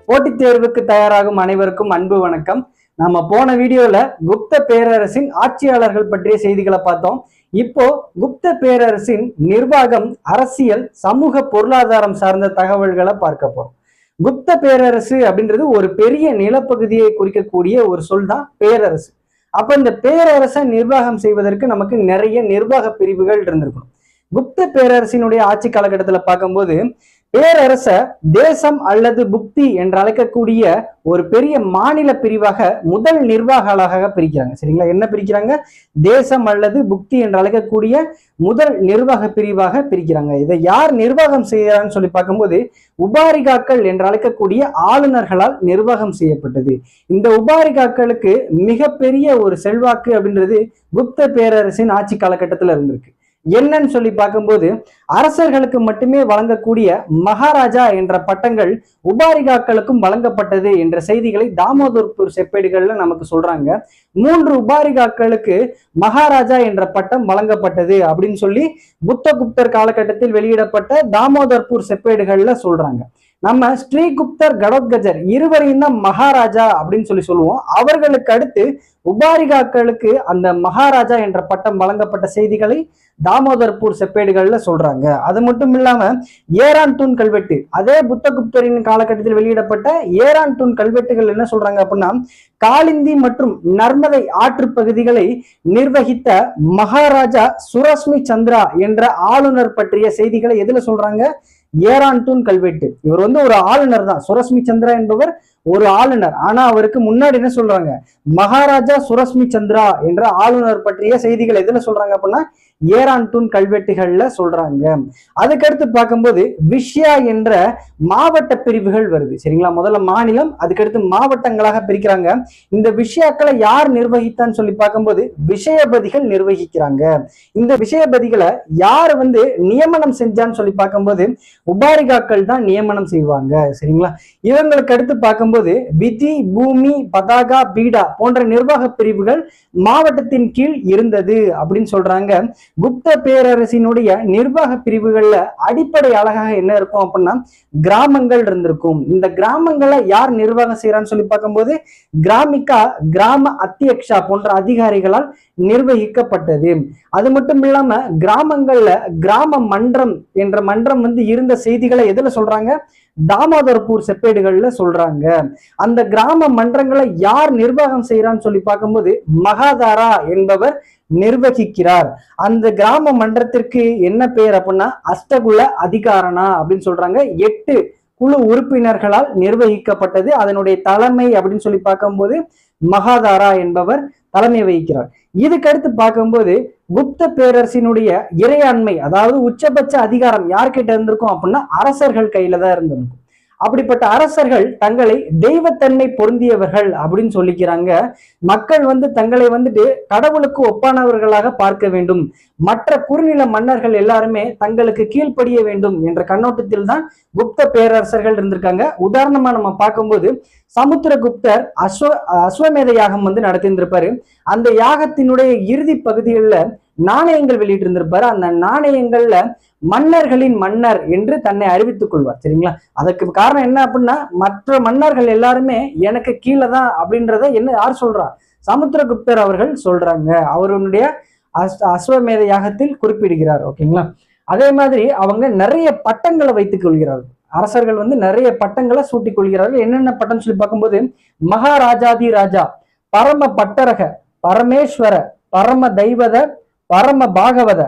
போட்டித் தேர்வுக்கு தயாராகும் அனைவருக்கும் அன்பு வணக்கம். நம்ம போன வீடியோல குப்த பேரரசின் ஆட்சியாளர்கள் பற்றிய செய்திகளை பார்த்தோம். இப்போ குப்த பேரரசின் நிர்வாகம், அரசியல், சமூக, பொருளாதாரம் சார்ந்த தகவல்களை பார்க்க போறோம். குப்த பேரரசு அப்படின்றது ஒரு பெரிய நிலப்பகுதியை குறிக்கக்கூடிய ஒரு சொல் தான் பேரரசு. அப்ப இந்த பேரரசை நிர்வாகம் செய்வதற்கு நமக்கு நிறைய நிர்வாக பிரிவுகள் இருந்திருக்கணும். குப்த பேரரசினுடைய ஆட்சி காலகட்டத்தில் பார்க்கும்போது பேரரச தேசம் அல்லது புக்தி என்று அழைக்கக்கூடிய ஒரு பெரிய மாநில பிரிவாக முதல் நிர்வாக அலகாக பிரிக்கிறாங்க. சரிங்களா? என்ன பிரிக்கிறாங்க? தேசம் அல்லது புக்தி என்று அழைக்கக்கூடிய முதல் நிர்வாக பிரிவாக பிரிக்கிறாங்க. இதை யார் நிர்வாகம் செய்யறான்னு சொல்லி பார்க்கும்போது உபாரிகாக்கள் என்று அழைக்கக்கூடிய ஆளுநர்களால் நிர்வாகம் செய்யப்பட்டது. இந்த உபாரிகாக்களுக்கு மிகப்பெரிய ஒரு செல்வாக்கு அப்படின்றது குப்த பேரரசின் ஆட்சி காலகட்டத்தில் இருந்திருக்கு. என்னன்னு சொல்லி பார்க்கும்போது அரசர்களுக்கு மட்டுமே வழங்கக்கூடிய மகாராஜா என்ற பட்டங்கள் உபாரிகாக்களுக்கும் வழங்கப்பட்டது என்ற செய்திகளை தாமோதர்பூர் செப்பேடுகள்ல நமக்கு சொல்றாங்க. 3 உபாரிகாக்களுக்கு மகாராஜா என்ற பட்டம் வழங்கப்பட்டது அப்படின்னு சொல்லி புத்தகுப்தர் காலகட்டத்தில் வெளியிடப்பட்ட தாமோதர்பூர் செப்பேடுகள்ல சொல்றாங்க. நம்ம ஸ்ரீகுப்தர், கடோத்கஜர் இருவரையும் தான் மகாராஜா அப்படின்னு சொல்லி சொல்லுவோம். அவர்களுக்கு அடுத்து உபாரிகாக்களுக்கு அந்த மகாராஜா என்ற பட்டம் வழங்கப்பட்ட செய்திகளை தாமோதர்பூர் செப்பேடுகள்ல சொல்றாங்க. அது மட்டும் இல்லாம ஏரான் தூண் கல்வெட்டு, அதே புத்தகுப்தரின் காலகட்டத்தில் வெளியிடப்பட்ட ஏரான் தூண் கல்வெட்டுகள் என்ன சொல்றாங்க அப்படின்னா, காலிந்தி மற்றும் நர்மதை ஆற்று பகுதிகளை நிர்வகித்த மகாராஜா சுரஸ்மி சந்திரா என்ற ஆளுநர் பற்றிய செய்திகளை எதுல சொல்றாங்க? ஏரான் தூண் கல்வெட்டு. இவர் ஒரு ஆளுநர் தான். சுரஸ்மி சந்திரா என்பவர் ஒரு ஆளுநர். ஆனா அவருக்கு முன்னாடி என்ன சொல்றாங்க? மகாராஜா சுரஸ்மி சந்திரா என்ற ஆளுநர் பற்றிய செய்திகள் எதுல சொல்றாங்க அப்படின்னா ஏரான் தூண் கல்வெட்டுகள்ல சொல்றாங்க. அதுக்கடுத்து பார்க்கும்போது விஷயா என்ற மாவட்ட பிரிவுகள் வருது. சரிங்களா? முதல்ல மாநிலம், அதுக்கடுத்து மாவட்டங்களாக பிரிக்கிறாங்க. இந்த விஷயாக்களை யார் நிர்வகித்தான்னு சொல்லி பார்க்கும்போது விஷயபதிகள் நிர்வகிக்கிறாங்க. இந்த விஷயபதிகளை யார் நியமனம் செஞ்சான்னு சொல்லி பார்க்கும்போது உபாரிகாக்கள் தான் நியமனம் செய்வாங்க. சரிங்களா? இவங்களுக்கு அடுத்து பார்க்கும்போது விதி, பூமி, பதாகா, பீடா போன்ற நிர்வாக பிரிவுகள் மாவட்டத்தின் கீழ் இருந்தது அப்படின்னு சொல்றாங்க. குப்த பேரரசினுடைய நிர்வாக பிரிவுகள்ல அடிப்படை அழகாக என்ன இருக்கும் அப்படின்னா கிராமங்கள் இருந்திருக்கும். இந்த கிராமங்களை யார் நிர்வாகம் செய்யறான்னு சொல்லி பார்க்கும்போது கிராமிகா, கிராம அத்தியக்ஷா போன்ற அதிகாரிகளால் நிர்வகிக்கப்பட்டது. அது மட்டும் இல்லாம கிராமங்கள்ல கிராம மன்றம் என்ற மன்றம் இருந்த செய்திகளை எதுல சொல்றாங்க? தாமோதர்பூர் செப்பேடுகள்ல சொல்றாங்க. அந்த கிராம மன்றங்களை யார் நிர்வாகம் செய்யறான்னு சொல்லி பார்க்கும்போது மகாதாரா என்பவர் நிர்வகிக்கிறார். அந்த கிராம மன்றத்திற்கு என்ன பெயர் அப்படின்னா அஷ்டகுல அதிகாரணா அப்படின்னு சொல்றாங்க. 8 குழு உறுப்பினர்களால் நிர்வகிக்கப்பட்டது. அதனுடைய தலைமை அப்படின்னு சொல்லி பார்க்கும்போது மகாதாரா என்பவர் தலைமை வகிக்கிறார். இதுக்கடுத்து பார்க்கும்போது குப்த பேரரசினுடைய இறையாண்மை, அதாவது உச்சபட்ச அதிகாரம் யார்கிட்ட இருந்திருக்கும் அப்படின்னா அரசர்கள் கையில தான் இருந்திருக்கும். அப்படிப்பட்ட அரசர்கள் தங்களை தெய்வத்தன்மை பொருந்தியவர்கள் அப்படின்னு சொல்லிக்கிறாங்க. மக்கள் தங்களை கடவுளுக்கு ஒப்பானவர்களாக பார்க்க வேண்டும், மற்ற குறுநில மன்னர்கள் எல்லாருமே தங்களுக்கு கீழ்ப்படிய வேண்டும் என்ற கண்ணோட்டத்தில் தான் குப்த பேரரசர்கள் இருந்திருக்காங்க. உதாரணமா நம்ம பார்க்கும்போது சமுத்திரகுப்தர் அஸ்வமேத யாகம் நடத்தியிருந்திருப்பாரு. அந்த யாகத்தினுடைய இறுதி பகுதிகளில் நாணயங்கள் வெளியிட்டு இருந்திருப்பாரு. அந்த நாணயங்கள்ல மன்னர்களின் மன்னர் என்று தன்னை அறிவித்துக் கொள்வார். சரிங்களா? அதற்கு காரணம் என்ன அப்படின்னா மற்ற மன்னர்கள் எல்லாருமே எனக்கு கீழே தான் அப்படின்றத யார் சொல்றா? சமுத்திரகுப்தர் அவர்கள் சொல்றாங்க. அவருடைய அஸ்வமேத யாகத்தில் குறிப்பிடுகிறார். ஓகேங்களா? அதே மாதிரி அவங்க நிறைய பட்டங்களை வைத்துக் கொள்கிறார்கள். அரசர்கள் நிறைய பட்டங்களை சூட்டிக் கொள்கிறார்கள். என்னென்ன பட்டம் சொல்லி பார்க்கும்போது மகாராஜாதி ராஜா, பரம பட்டரக, பரமேஸ்வர, பரம தெய்வத, பரம பாகவத,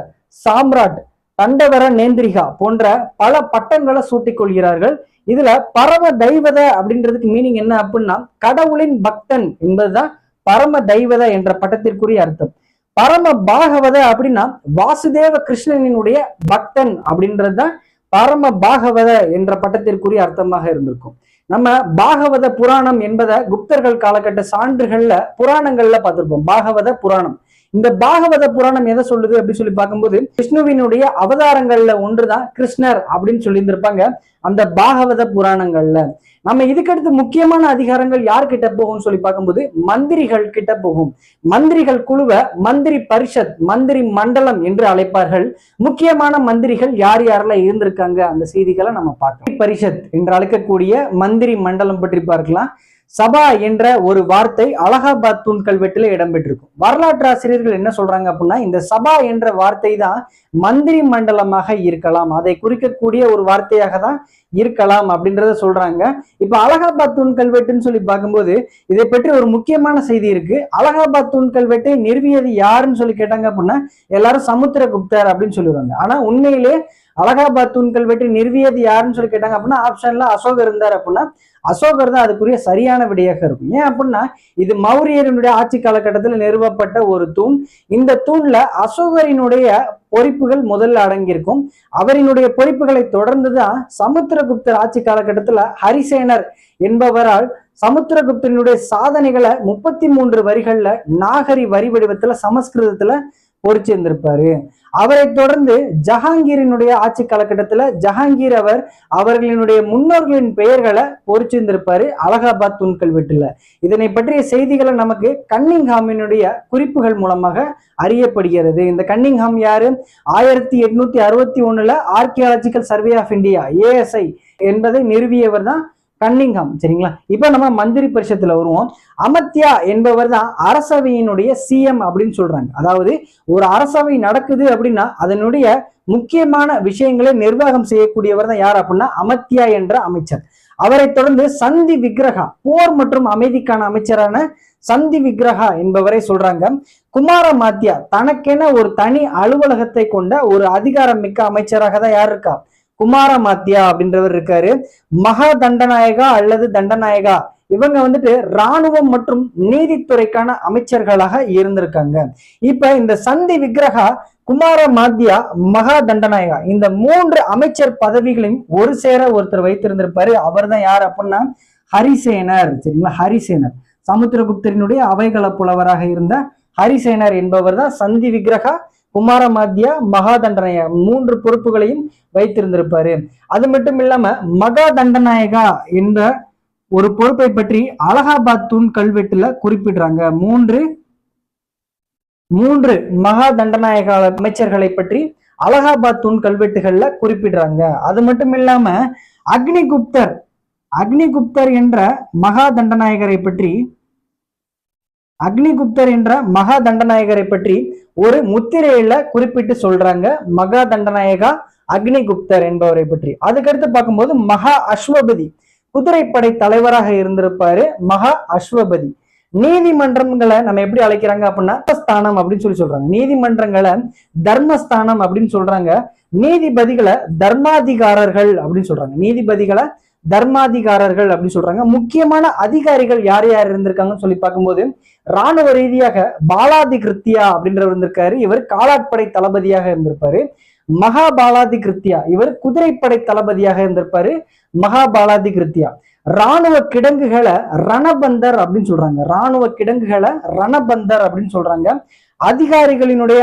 சாம்ராட், தண்டவர நேந்திரிகா போன்ற பல பட்டங்களை சூட்டிக் கொள்கிறார்கள். இதுல பரம தெய்வத அப்படின்றதுக்கு மீனிங் என்ன அப்படின்னா கடவுளின் பக்தன் என்பதுதான் பரம தெய்வத என்ற பட்டத்திற்குரிய அர்த்தம். பரம பாகவத அப்படின்னா வாசுதேவ கிருஷ்ணனினுடைய பக்தன் அப்படின்றதுதான் பரம பாகவத என்ற பட்டத்திற்குரிய அர்த்தமாக இருந்திருக்கும். நம்ம பாகவத புராணம் என்பதை குப்தர்கள் காலகட்ட சான்றுகள்ல புராணங்கள்ல பார்த்திருப்போம். பாகவத புராணம் இந்த பாகவத புராணம் எதை சொல்லுது அப்படின்னு சொல்லி பார்க்கும்போது விஷ்ணுவினுடைய அவதாரங்கள்ல ஒன்றுதான் கிருஷ்ணர் அப்படின்னு சொல்லி இருந்திருப்பாங்க அந்த பாகவத புராணங்கள்ல. நம்ம இதுக்கடுத்து முக்கியமான அதிகாரங்கள் யார் கிட்ட போகும்னு சொல்லி பார்க்கும்போது மந்திரிகள் கிட்ட போகும். மந்திரிகள் குழுவை மந்திரி பரிஷத், மந்திரி மண்டலம் என்று அழைப்பார்கள். முக்கியமான மந்திரிகள் யார் யாரெல்லாம் இருந்திருக்காங்க அந்த செய்திகளை நம்ம பார்க்கலாம். பரிஷத் என்று அழைக்கக்கூடிய மந்திரி மண்டலம் பற்றி பார்க்கலாம். சபா என்ற ஒரு வார்த்தை அலகாபாத் தூண் கல்வெட்டுல இடம்பெற்றிருக்கும். வரலாற்று ஆசிரியர்கள் என்ன சொல்றாங்க அப்படின்னா, இந்த சபா என்ற வார்த்தை தான் மந்திரி மண்டலமாக இருக்கலாம், அதை குறிக்கக்கூடிய ஒரு வார்த்தையாக தான் இருக்கலாம் அப்படின்றத சொல்றாங்க. இப்ப அலகாபாத் தூண் கல்வெட்டுன்னு சொல்லி பார்க்கும்போது இதை பற்றி ஒரு முக்கியமான செய்தி இருக்கு. அலகாபாத் தூண் கல்வெட்டை நிறுவியது யாருன்னு சொல்லி கேட்டாங்க அப்படின்னா எல்லாரும் சமுத்திரகுப்தர் அப்படின்னு சொல்லுவாங்க. ஆனா உண்மையிலே அலகாபாத் தூண் கல்வெட்டை நிறுவியது யாருன்னு சொல்லி கேட்டாங்க அப்படின்னா ஆப்ஷன்ல அசோகர் இருந்தார் அப்படின்னா அசோகர் தான் அதுக்குரிய சரியான விடையாக இருக்கும். ஏன் அப்படின்னா இது மௌரியரினுடைய ஆட்சி காலகட்டத்தில் நிறுவப்பட்ட ஒரு தூண். இந்த தூண்ல அசோகரினுடைய பொறிப்புகள் முதல்ல அடங்கியிருக்கும். அவரினுடைய பொறிப்புகளை தொடர்ந்துதான் சமுத்திரகுப்தர் ஆட்சி காலகட்டத்துல ஹரிசேனர் என்பவரால் சமுத்திரகுப்தனுடைய சாதனைகளை 33 வரிகள்ல நாகரி வரி வடிவத்துல சமஸ்கிருதத்துல பொறிச்சிருந்திருப்பாரு. அவரை தொடர்ந்து ஜஹாங்கீரினுடைய ஆட்சி காலகட்டத்துல ஜஹாங்கீர் அவர்களினுடைய முன்னோர்களின் பெயர்களை பொறிச்சிருந்திருப்பாரு அலகாபாத் தூண் கல்வெட்டுல. இதனை பற்றிய செய்திகளை நமக்கு கன்னிங்ஹாமினுடைய குறிப்புகள் மூலமாக அறியப்படுகிறது. இந்த கன்னிங்ஹாம் யாரு? 1861 archaeological survey of India ASI என்பதை நிறுவியவர் தான் கன்னிங்ஹாம். சரிங்களா? இப்ப நம்ம மந்திரி பரிஷத்துல வருவோம். அமத்யா என்பவர் தான் அரசவையினுடைய CM அப்படின்னு சொல்றாங்க. அதாவது ஒரு அரசவை நடக்குது அப்படின்னா அதனுடைய முக்கியமான விஷயங்களை நிர்வாகம் செய்யக்கூடியவர் தான் யார் அப்படின்னா அமத்யா என்ற அமைச்சர். அவரை தொடர்ந்து சந்தி விக்கிரகா, போர் மற்றும் அமைதிக்கான அமைச்சரான சந்தி விக்கிரகா என்பவரை சொல்றாங்க. குமாரமாத்யா தனக்கென ஒரு தனி அலுவலகத்தை கொண்ட ஒரு அதிகாரம் மிக்க அமைச்சராக தான் யார் இருக்கா? குமாரமாத்யா அப்படின்றவர் இருக்காரு. மகா தண்டநாயகா அல்லது தண்டநாயகா இவங்க வந்துட்டு இராணுவம் மற்றும் நீதித்துறைக்கான அமைச்சர்களாக இருந்திருக்காங்க. இப்ப இந்த சந்தி விக்கிரகா, குமாரமாத்யா, மகா தண்டநாயகா இந்த 3 அமைச்சர் பதவிகளையும் ஒரு சேர ஒருத்தர் வைத்திருந்திருப்பாரு. அவர் தான் யார் அப்படின்னா ஹரிசேனர். சரிங்களா? ஹரிசேனர் சமுத்திரகுப்தரினுடைய அவைகள புலவராக இருந்த ஹரிசேனர் என்பவர் தான் சந்தி விக்கிரகா, குமாரமாத்யா, மகா தண்டநாயகா 3 பொறுப்புகளையும் வைத்திருந்திருப்பாரு. அது மட்டும் இல்லாம மகா தண்டநாயகா என்ற ஒரு பொறுப்பை பற்றி அலகாபாத் தூண் கல்வெட்டுல குறிப்பிடுறாங்க. மூன்று மகா தண்டநாயக அமைச்சர்களை பற்றி அலகாபாத் தூண் கல்வெட்டுகள்ல குறிப்பிடுறாங்க. அது மட்டும் இல்லாம அக்னிகுப்தர் என்ற மகா தண்டநாயகரை பற்றி ஒரு முத்திரையில குறிப்பிட்டு சொல்றாங்க. மகா தண்டநாயகா அக்னிகுப்தர் என்பவரை பற்றி. அதுக்கடுத்து பார்க்கும்போது மகா அஸ்வபதி குதிரைப்படை தலைவராக இருந்திருப்பாரு. மகா அஸ்வபதி. நீதிமன்றங்களை நம்ம எப்படி அழைக்கிறாங்க அப்படின்னா ஸ்தானம் அப்படின்னு சொல்றாங்க. நீதிமன்றங்களை தர்மஸ்தானம் அப்படின்னு சொல்றாங்க. நீதிபதிகளை தர்மாதிகாரர்கள் அப்படின்னு சொல்றாங்க. நீதிபதிகளை தர்மாதிகாரர்கள் அப்படின்னு சொல்றாங்க. முக்கியமான அதிகாரிகள் யார் யார் இருந்திருக்காங்கன்னு சொல்லி பார்க்கும்போது இராணுவ ரீதியாக பாலாதி கிருத்தியா அப்படின்றவர் இருந்திருக்காரு. இவர் காலாட்படை தளபதியாக இருந்திருப்பாரு. மகாபாலாதி கிருத்தியா இவர் குதிரைப்படை தளபதியாக இருந்திருப்பாரு. மகாபாலாதி கிருத்தியா. இராணுவ கிடங்குகளை ரணபந்தர் அப்படின்னு சொல்றாங்க. இராணுவ கிடங்குகளை ரணபந்தர் அப்படின்னு சொல்றாங்க. அதிகாரிகளினுடைய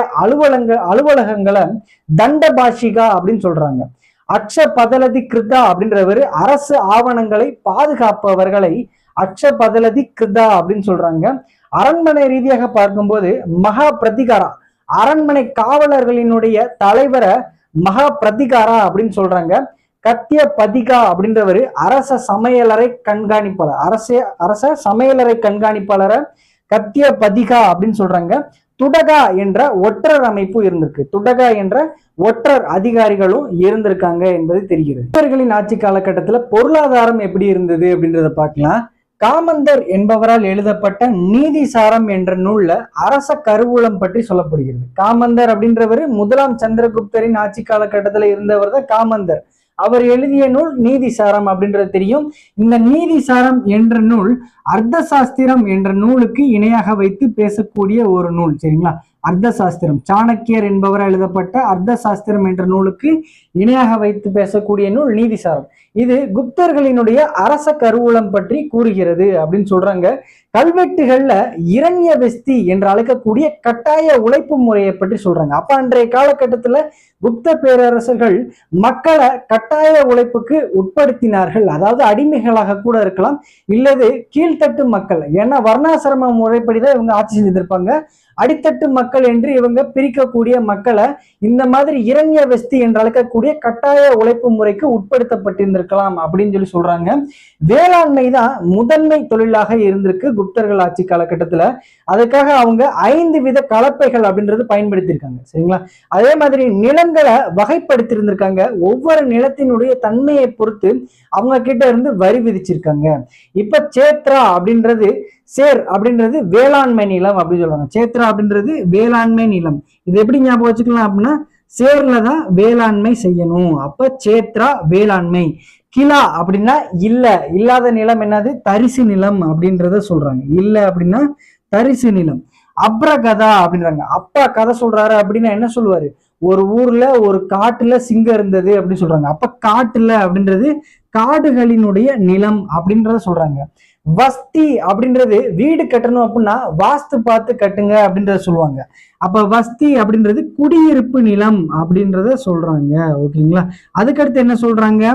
அலுவலகங்களை தண்டபாஷிகா அப்படின்னு சொல்றாங்க. அக்ஷ பதலதி கிருதா அப்படின்றவர் அரசு ஆவணங்களை பாதுகாப்பவர்களை அக்ஷ பதலதி கிருதா அப்படின்னு சொல்றாங்க. அரண்மனை ரீதியாக பார்க்கும்போது மகா பிரதிகாரா அரண்மனை காவலர்களினுடைய தலைவரை மகா பிரதிகாரா அப்படின்னு சொல்றாங்க. கத்திய பதிகா அப்படின்றவர் அரச சமையலறை கண்காணிப்பாளர். அரச சமையலறை கண்காணிப்பாளரை கத்திய பதிகா அப்படின்னு சொல்றாங்க. துடகா என்ற ஒற்றர் அமைப்பு இருந்திருக்கு. துடகா என்ற ஒற்றர் அதிகாரிகளும் இருந்திருக்காங்க என்பது தெரிகிறது. இவர்களின் ஆட்சி காலகட்டத்தில் பொருளாதாரம் எப்படி இருந்தது அப்படின்றத பார்க்கலாம். காமந்தர் என்பவரால் எழுதப்பட்ட நீதிசாரம் என்ற நூல்ல அரச கருவூலம் பற்றி சொல்லப்படுகிறது. காமந்தர் அப்படின்றவர் முதலாம் சந்திரகுப்தரின் ஆட்சி காலகட்டத்தில் இருந்தவர் தான் காமந்தர். அவர் எழுதிய நூல் நீதிசாரம் அப்படின்றது தெரியும். இந்த நீதிசாரம் என்ற நூல் அர்த்த சாஸ்திரம் என்ற நூலுக்கு இணையாக வைத்து பேசக்கூடிய ஒரு நூல். சரிங்களா? அர்த்த சாஸ்திரம், சாணக்கியர் என்பவரால் எழுதப்பட்ட அர்த்த சாஸ்திரம் என்ற நூலுக்கு இணையாக வைத்து பேசக்கூடிய நூல் நீதிசாரம். இது குப்தர்களினுடைய அரச கருவூலம் பற்றி கூறுகிறது அப்படின்னு சொல்றாங்க. கல்வெட்டுகள்ல இரண்யவஸ்தி என்று அழைக்கக்கூடிய கட்டாய உழைப்பு முறையை பற்றி சொல்றாங்க. அப்ப அன்றைய காலகட்டத்துல குப்த பேரரசர்கள் மக்களை கட்டாய உழைப்புக்கு உட்படுத்தினார்கள். அதாவது அடிமைகளாக கூட இருக்கலாம், இல்லது கீழ்த்தட்டு மக்கள், ஏன்னா வர்ணாசிரம முறைப்படிதான் இவங்க ஆட்சி செஞ்சிருப்பாங்க. அடித்தட்டு மக்கள் என்று இவங்க பிரிக்கக்கூடிய மக்களை இந்த மாதிரி இரண்யவஸ்தி என்று அழைக்கக்கூடிய கட்டாய உழைப்பு முறைக்கு உட்படுத்தப்பட்டிருந்திருக்கலாம் அப்படின்னு சொல்லி சொல்றாங்க. வேளாண்மை தான் முதன்மை தொழிலாக இருந்திருக்கு குப்தர்கள் ஆட்சி காலகட்டத்துல. அதுக்காக அவங்க 5 வித கலப்பைகள் அப்படின்றது பயன்படுத்தியிருக்காங்க. சரிங்களா? அதே மாதிரி நிலங்களை வகைப்படுத்தி இருந்திருக்காங்க. ஒவ்வொரு நிலத்தினுடைய தன்மையை பொறுத்து அவங்க கிட்ட இருந்து வரி விதிச்சிருக்காங்க. இப்ப சேத்ரா அப்படின்றது, சேர் அப்படின்றது வேளாண்மை நிலம் அப்படின்னு சொல்லுவாங்க. சேத்ரா அப்படின்றது வேளாண்மை நிலம். இது எப்படி ஞாபகம் வச்சுக்கலாம் அப்படின்னா, சேர்ல தான் வேளாண்மை செய்யணும். அப்ப சேத்ரா வேளாண்மை. கிலா அப்படின்னா இல்லாத நிலம் என்னது? தரிசு நிலம் அப்படின்றத சொல்றாங்க. இல்ல அப்படின்னா தரிசு நிலம். அப்ரகதா அப்படின்றாங்க. அப்பா கதை சொல்றாரு அப்படின்னா என்ன சொல்லுவாரு? ஒரு ஊர்ல ஒரு காட்டுல சிங்கம் இருந்தது அப்படின்னு சொல்றாங்க. அப்ப காட்டுல அப்படின்றது காடுகளினுடைய நிலம் அப்படின்றத சொல்றாங்க. வஸ்தி அப்படின்றது வீடு கட்டணும் அப்படின்னா வாஸ்து பார்த்து கட்டுங்க அப்படின்றத சொல்லுவாங்க. அப்ப வஸ்தி அப்படின்றது குடியிருப்பு நிலம் அப்படின்றத சொல்றாங்க. ஓகேங்களா? அதுக்கடுத்து என்ன சொல்றாங்க?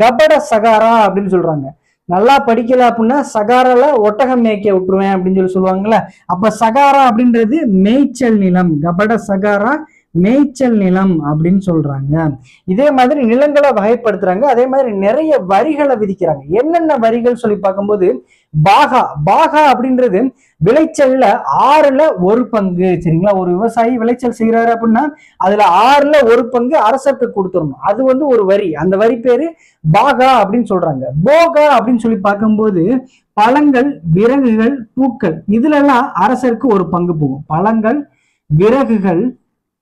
கபட சகாரா அப்படின்னு சொல்றாங்க. நல்லா படிக்கல அப்படின்னா சகாரால ஒட்டகம் மேய்க்க விட்டுருவேன் அப்படின்னு சொல்லி சொல்லுவாங்கல்ல. அப்ப சகாரா அப்படின்றது மேய்ச்சல் நிலம். கபட சகாரா மேய்ச்சல் நிலம் அப்படின்னு சொல்றாங்க. இதே மாதிரி நிலங்களை வகைப்படுத்துறாங்க. அதே மாதிரி நிறைய வரிகளை விதிக்கிறாங்க. என்னென்ன வரிகள் சொல்லி பார்க்கும்போது, பாகா அப்படின்றது விளைச்சல்ல 6ல் 1 பங்கு. சரிங்களா? ஒரு விவசாயி விளைச்சல் செய்யறாரு அப்படின்னா அதுல 6ல் 1 பங்கு அரசருக்கு கொடுத்துடணும். அது ஒரு வரி. அந்த வரி பேரு பாகா அப்படின்னு சொல்றாங்க. போகா அப்படின்னு சொல்லி பார்க்கும்போது பழங்கள், விறகுகள், பூக்கள், இதுல எல்லாம் அரசருக்கு 1 பங்கு போகும். பழங்கள், விறகுகள்,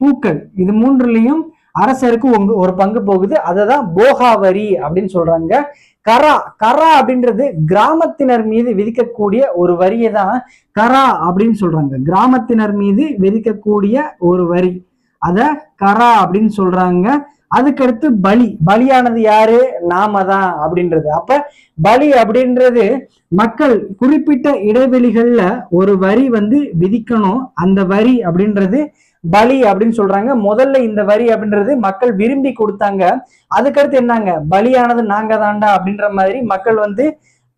பூக்கள், இது 3லயும் அரசருக்கு 1 பங்கு போகுது. அததான் போகா வரி அப்படின்னு சொல்றாங்க. கரா அப்படின்றது கிராமத்தினர் மீது விதிக்கக்கூடிய ஒரு வரியை தான் கரா அப்படின்னு சொல்றாங்க. கிராமத்தினர் மீது விதிக்கக்கூடிய ஒரு வரி, அத கரா அப்படின்னு சொல்றாங்க. அதுக்கடுத்து பலியானது யாரு? நாம தான் அப்படின்றது. அப்ப பலி அப்படின்றது மக்கள் குறிப்பிட்ட இடைவெளிகள்ல ஒரு வரி விதிக்கணும். அந்த வரி அப்படின்றது பலி அப்படின்னு சொல்றாங்க. முதல்ல இந்த வரி அப்படின்றது மக்கள் விரும்பி கொடுத்தாங்க. அதுக்கடுத்து என்னங்க, பலியானது நாங்க தாண்டா அப்படின்ற மாதிரி மக்கள்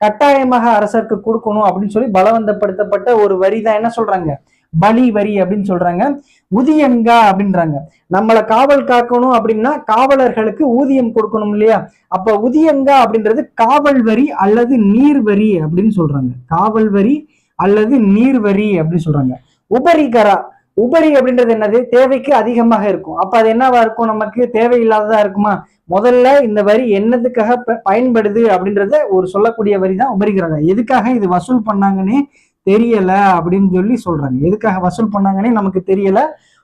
கட்டாயமாக அரசருக்கு கொடுக்கணும் அப்படின்னு சொல்லி பலவந்தப்படுத்தப்பட்ட ஒரு வரி தான் என்ன சொல்றாங்க? பலி வரி அப்படின்னு சொல்றாங்க. உதியங்கா அப்படின்றாங்க. நம்மளை காவல் காக்கணும் அப்படின்னா காவலர்களுக்கு ஊதியம் கொடுக்கணும் இல்லையா? அப்ப உதியங்கா அப்படின்றது காவல் வரி அல்லது நீர் வரி அப்படின்னு சொல்றாங்க. காவல் வரி அல்லது நீர் வரி அப்படின்னு சொல்றாங்க. உபரிகரா, உபரி அப்படின்றது என்னது? தேவைக்கு அதிகமாக இருக்கும். அப்ப அது என்னவா இருக்கும்? நமக்கு தேவையில்லாததா இருக்குமா? முதல்ல இந்த வரி என்னதுக்காக பயன்படுது அப்படின்றத ஒரு சொல்லக்கூடிய வரி தான் உபரிகரா. எதுக்காக இது வசூல் பண்ணாங்கன்னே தெரியல அப்படின்னு சொல்லி சொல்றாங்க. எதுக்காக வசூல் பண்ணாங்கன்னே நமக்கு தெரியல,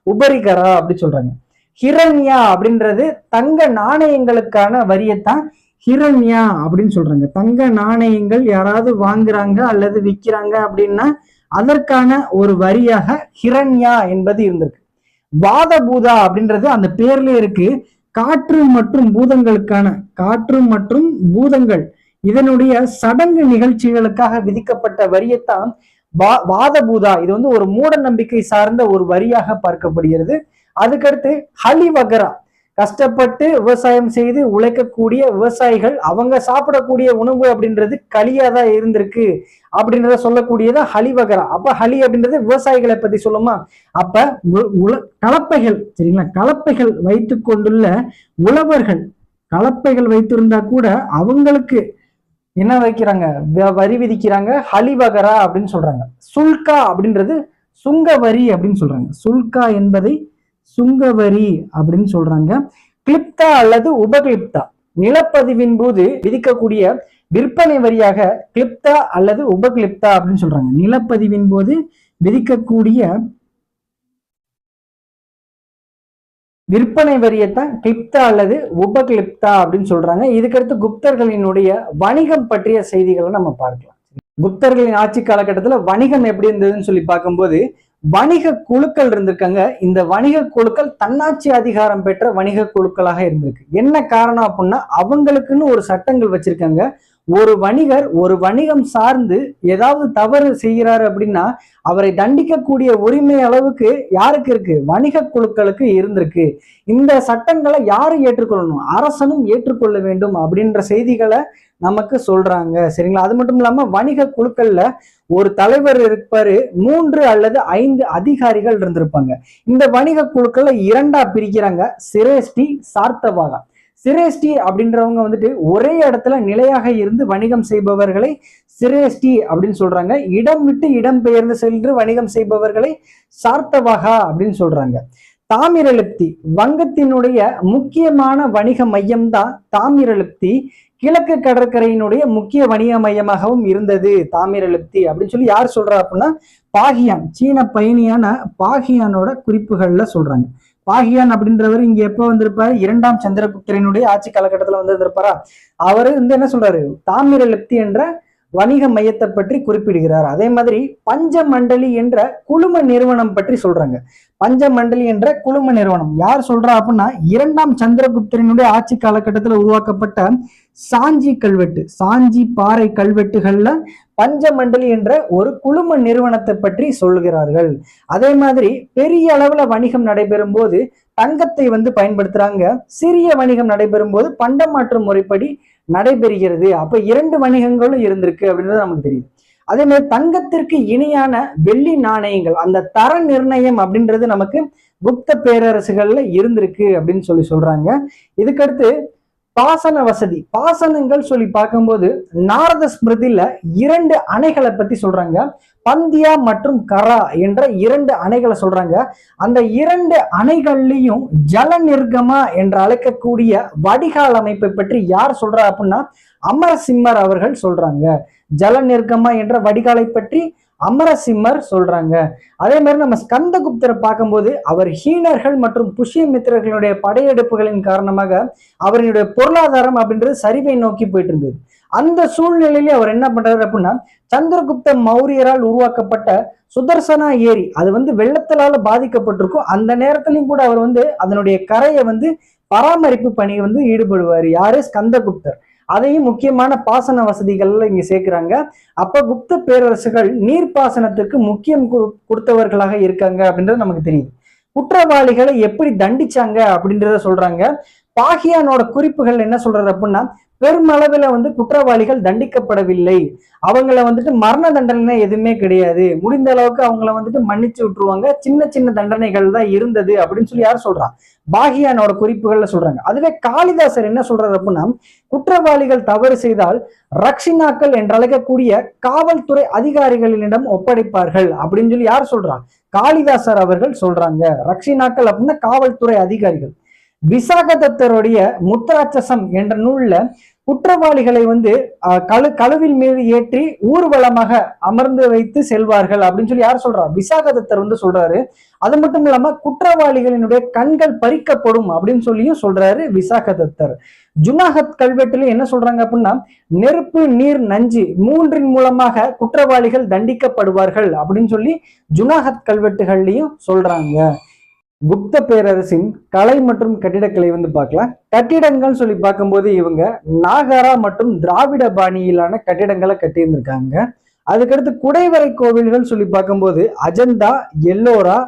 உபரிகரா அப்படி சொல்றாங்க. ஹிரண்யா அப்படின்றது தங்க நாணயங்களுக்கான வரியத்தான் ஹிரண்யா அப்படின்னு சொல்றாங்க. தங்க நாணயங்கள் யாராவது வாங்குறாங்க அல்லது விற்கிறாங்க அப்படின்னா அதற்கான ஒரு வரியாக ஹிரண்யா என்பது இருந்திருக்கு. வாதபூதா அப்படின்றது அந்த பேர்ல இருக்கு. காற்று மற்றும் பூதங்களுக்கான, காற்று மற்றும் பூதங்கள் இதனுடைய சடங்கு நிகழ்ச்சிகளுக்காக விதிக்கப்பட்ட வரியத்தான் வாதபூதா. இது ஒரு மூட நம்பிக்கை சார்ந்த ஒரு வரியாக பார்க்கப்படுகிறது. அதுக்கடுத்து ஹலிவகரா, கஷ்டப்பட்டு விவசாயம் செய்து உழைக்கக்கூடிய விவசாயிகள் அவங்க சாப்பிடக்கூடிய உணவு அப்படின்றது களியா தான் இருந்திருக்கு அப்படின்றத சொல்லக்கூடியதா ஹலிவகரா. அப்ப ஹலி அப்படின்றது விவசாயிகளை பத்தி சொல்லுமா? அப்ப கலப்பைகள், சரிங்களா, கலப்பைகள் வைத்து கொண்டுள்ள உழவர்கள் கலப்பைகள் வைத்திருந்தா கூட அவங்களுக்கு என்ன வைக்கிறாங்க? வரி விதிக்கிறாங்க. ஹலிவகரா அப்படின்னு சொல்றாங்க. சுல்கா அப்படின்றது சுங்கவரி அப்படின்னு சொல்றாங்க. சுல்கா என்பதை சுங்கவரி அப்படின்னு சொல்றாங்க. கிளிப்தா அல்லது உபகிளிப்தா, நிலப்பதிவின் போது விதிக்கக்கூடிய விற்பனை வரியாக கிளிப்தா அல்லது உபகிளிப்தா அப்படின்னு சொல்றாங்க. நிலப்பதிவின் போது விதிக்கக்கூடிய விற்பனை வரியத்தான் கிளிப்தா அல்லது உபகிளிப்தா அப்படின்னு சொல்றாங்க. இதுக்கடுத்து குப்தர்களினுடைய வணிகம் பற்றிய செய்திகளை நம்ம பார்க்கலாம். குப்தர்களின் ஆட்சி காலகட்டத்தில் வணிகம் எப்படி இருந்ததுன்னு சொல்லி பார்க்கும்போது, வணிக குழுக்கள் இருந்திருக்காங்க. இந்த வணிக குழுக்கள் தன்னாட்சி அதிகாரம் பெற்ற வணிக குழுக்களாக இருந்திருக்கு. என்ன காரணம் அப்படின்னா அவங்களுக்குன்னு ஒரு சட்டங்கள் வச்சிருக்காங்க. ஒரு வணிகர் ஒரு வணிகம் சார்ந்து ஏதாவது தவறு செய்கிறாரு அப்படின்னா அவரை தண்டிக்கக்கூடிய உரிமை அளவுக்கு யாருக்கு இருக்கு? வணிக குழுக்களுக்கு இருந்திருக்கு. இந்த சட்டங்களை யாரு ஏற்றுக்கொள்ளணும்? அரசனும் ஏற்றுக்கொள்ள வேண்டும் அப்படின்ற செய்திகளை நமக்கு சொல்றாங்க. சரிங்களா? அது மட்டும் இல்லாம வணிக குழுக்கள்ல ஒரு தலைவர் இருப்பாரு, 3 அல்லது 5 அதிகாரிகள் இருந்திருப்பாங்க. இந்த வணிக குழுக்களை 2ஆ பிரிக்கிறாங்க, சிரேஷ்டி, சார்த்தவாகா. சிரேஷ்டி அப்படின்றவங்க வந்துட்டு ஒரே இடத்துல நிலையாக இருந்து வணிகம் செய்பவர்களை சிரேஷ்டி அப்படின்னு சொல்றாங்க. இடம் விட்டு இடம் பெயர்ந்து சென்று வணிகம் செய்பவர்களை சார்த்தவாகா அப்படின்னு சொல்றாங்க. தாமிரலிப்தி, வங்கத்தினுடைய முக்கியமான வணிக மையம் தான் தாமிரலிப்தி. கிழக்கு கடற்கரையினுடைய முக்கிய வணிக மையமாகவும் இருந்தது தாமிரலிப்தி அப்படின்னு சொல்லி யார் சொல்றா அப்படின்னா பாகியான், சீன பயணியான பாகியானோட குறிப்புகள்ல சொல்றாங்க. பாகியான் அப்படின்றவர் இங்க எப்ப வந்திருப்பாரு? 2ஆம் சந்திரகுப்தரினுடைய ஆட்சி காலகட்டத்துல வந்திருப்பாரா? அவரு என்ன சொல்றாரு? தாமிரலிப்தி என்ற வணிக மையத்தை பற்றி குறிப்பிடுகிறார். அதே மாதிரி பஞ்சமண்டலி என்ற குழும நிறுவனம் பற்றி சொல்றாங்க. பஞ்சமண்டலி என்ற குழும நிறுவனம் யார் சொல்றா அப்படின்னா 2ஆம் சந்திரகுப்தரினுடைய ஆட்சி காலகட்டத்தில் உருவாக்கப்பட்ட சாஞ்சி கல்வெட்டு, சாஞ்சி பாறை கல்வெட்டுகள்ல பஞ்சமண்டலி என்ற ஒரு குழும நிறுவனத்தை பற்றி சொல்கிறார்கள். அதே மாதிரி பெரிய அளவுல வணிகம் நடைபெறும் போது தங்கத்தை பயன்படுத்துறாங்க. சிறிய வணிகம் நடைபெறும் போது பண்டமாற்று முறைப்படி நடைபெறுகிறது. அப்ப 2 வணிகங்களும் இருந்திருக்கு அப்படின்றது நமக்கு தெரியும். அதே மாதிரி தங்கத்திற்கு இணையான வெள்ளி நாணயங்கள், அந்த தர நிர்ணயம் அப்படின்றது நமக்கு குப்த பேரரசுகள்ல இருந்திருக்கு அப்படின்னு சொல்றாங்க. இதுக்கடுத்து பாசன வசதி, பாசனங்கள் சொல்லி பார்க்கும்போது நாரத ஸ்மிருதியில 2 அணைகளை பத்தி சொல்றாங்க. பந்தியா மற்றும் கரா என்ற 2 அணைகளை சொல்றாங்க. அந்த 2 அணைகள்லையும் ஜல நிர்கமா என்று அழைக்கக்கூடிய வடிகால் அமைப்பை பற்றி யார் சொல்றா அப்படின்னா அமரசிம்மர் அவர்கள் சொல்றாங்க. ஜல நிர்கமா என்ற வடிகாலை பற்றி அமரசிம்மர் சொல்றாங்க. அதே மாதிரி நம்ம ஸ்கந்தகுப்தரை பார்க்கும்போது அவர் ஹீனர்கள் மற்றும் புஷ்யமித்திரர்களுடைய படையெடுப்புகளின் காரணமாக அவருடைய பொருளாதாரம் அப்படின்றது சரிவை நோக்கி போயிட்டு இருந்தது. அந்த சூழ்நிலையிலே அவர் என்ன பண்றாரு அப்படின்னா சந்திரகுப்த மௌரியரால் உருவாக்கப்பட்ட சுதர்சனா ஏரி அது வெள்ளத்தினால பாதிக்கப்பட்டிருக்கும். அந்த நேரத்திலையும் கூட அவர் அதனுடைய கரையை பராமரிப்பு பணி ஈடுபடுவார். யாரு? ஸ்கந்தகுப்தர். அதையும் முக்கியமான பாசன வசதிகள்ல இங்க சேர்க்கிறாங்க. அப்ப குப்த பேரரசுகள் நீர்ப்பாசனத்துக்கு முக்கியம் கொடுத்தவர்களாக இருக்காங்க அப்படின்றது நமக்கு தெரியுது. குற்றவாளிகளை எப்படி தண்டிச்சாங்க அப்படின்றத சொல்றாங்க. பாகியானோட குறிப்புகள் என்ன சொல்றாரு அப்படின்னா பெருமளவில் குற்றவாளிகள் தண்டிக்கப்படவில்லை. அவங்கள மரண தண்டனை எதுவுமே கிடையாது. முடிந்த அளவுக்கு அவங்கள மன்னிச்சு விட்டுருவாங்க. சின்ன சின்ன தண்டனைகள் தான் இருந்தது அப்படின்னு சொல்லி யார் சொல்றா? பாகியானோட குறிப்புகள்ல சொல்றாங்க. அதுவே காளிதாசர் என்ன சொல்றாரு அப்படின்னா குற்றவாளிகள் தவறு செய்தால் ரக்ஷினாக்கள் என்று அழைக்கக்கூடிய காவல்துறை அதிகாரிகளிடம் ஒப்படைப்பார்கள் அப்படின்னு சொல்லி யார் சொல்றா? காளிதாசர் அவர்கள் சொல்றாங்க. ரக்ஷினாக்கள் அப்படின்னா காவல்துறை அதிகாரிகள். விசாகதத்தருடைய முத்ராட்சசம் என்ற நூல்ல குற்றவாளிகளை கழுவில் மீது ஏற்றி ஊர்வலமாக அமர்ந்து வைத்து செல்வார்கள் அப்படின்னு சொல்லி யார் சொல்றா? விசாகதத்தர் சொல்றாரு. அது மட்டும் இல்லாம குற்றவாளிகளினுடைய கண்கள் பறிக்கப்படும் அப்படின்னு சொல்லியும் சொல்றாரு விசாகதத்தர். ஜுனாகத் கல்வெட்டுல என்ன சொல்றாங்க அப்படின்னா நெருப்பு, நீர், நஞ்சு 3 மூலமாக குற்றவாளிகள் தண்டிக்கப்படுவார்கள் அப்படின்னு சொல்லி ஜுனாகத் கல்வெட்டுகள்லையும் சொல்றாங்க. குப்த பேரரசின் கலை மற்றும் கட்டிடக்கலை பார்க்கலாம். கட்டிடங்கள் சொல்லி பார்க்கும்போது இவங்க நாகரா மற்றும் திராவிட பாணியிலான கட்டிடங்களை கட்டியிருந்திருக்காங்க. அதுக்கடுத்து குடைவரை கோவில்கள் சொல்லி பார்க்கும்போது அஜந்தா, எல்லோரா,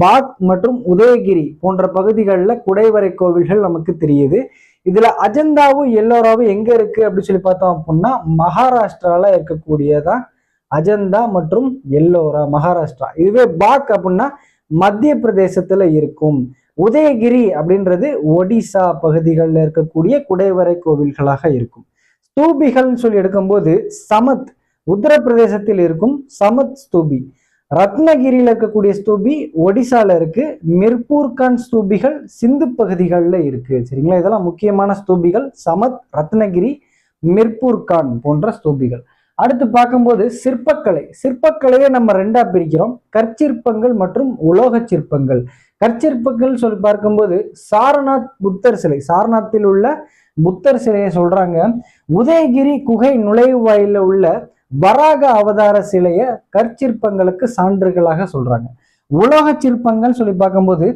பாக் மற்றும் உதயகிரி போன்ற பகுதிகளில் குடைவரை கோவில்கள் நமக்கு தெரியுது. இதுல அஜந்தாவும் எல்லோராவும் எங்க இருக்கு அப்படின்னு சொல்லி பார்த்தோம் அப்படின்னா மகாராஷ்டிரால இருக்கக்கூடியதான் அஜந்தா மற்றும் எல்லோரா, மகாராஷ்டிரா. இதுவே பாக் அப்படின்னா மத்திய பிரதேசத்துல இருக்கும். உதயகிரி அப்படின்றது ஒடிசா பகுதிகளில் இருக்கக்கூடிய குடைவரை கோவில்களாக இருக்கும். ஸ்தூபிகள் சொல்லி எடுக்கும்போது சமத், உத்தரப்பிரதேசத்தில் இருக்கும் சமத் ஸ்தூபி. ரத்னகிரியில இருக்கக்கூடிய ஸ்தூபி ஒடிசால இருக்கு. மிர்பூர்கான் ஸ்தூபிகள் சிந்து பகுதிகளில் இருக்கு. சரிங்களா? இதெல்லாம் முக்கியமான ஸ்தூபிகள். சமத், ரத்னகிரி, மிர்பூர்கான் போன்ற ஸ்தூபிகள். அடுத்து பார்க்கும்போது சிற்பக்கலை. சிற்பக்கலையை நம்ம 2ஆ பிரிக்கிறோம், கற்சிற்பங்கள் மற்றும் உலோக சிற்பங்கள். கற்சிற்பங்கள் சொல்லி பார்க்கும்போது சாரநாத் புத்தர் சிலை, சாரநாத்தில் உள்ள புத்தர் சிலையை சொல்றாங்க. உதயகிரி குகை நுழைவாயில உள்ள வராக அவதார சிலையை கற்சிற்பங்களுக்கு சான்றுகளாக சொல்றாங்க. உலோக சிற்பங்கள் சொல்லி பார்க்கும்போது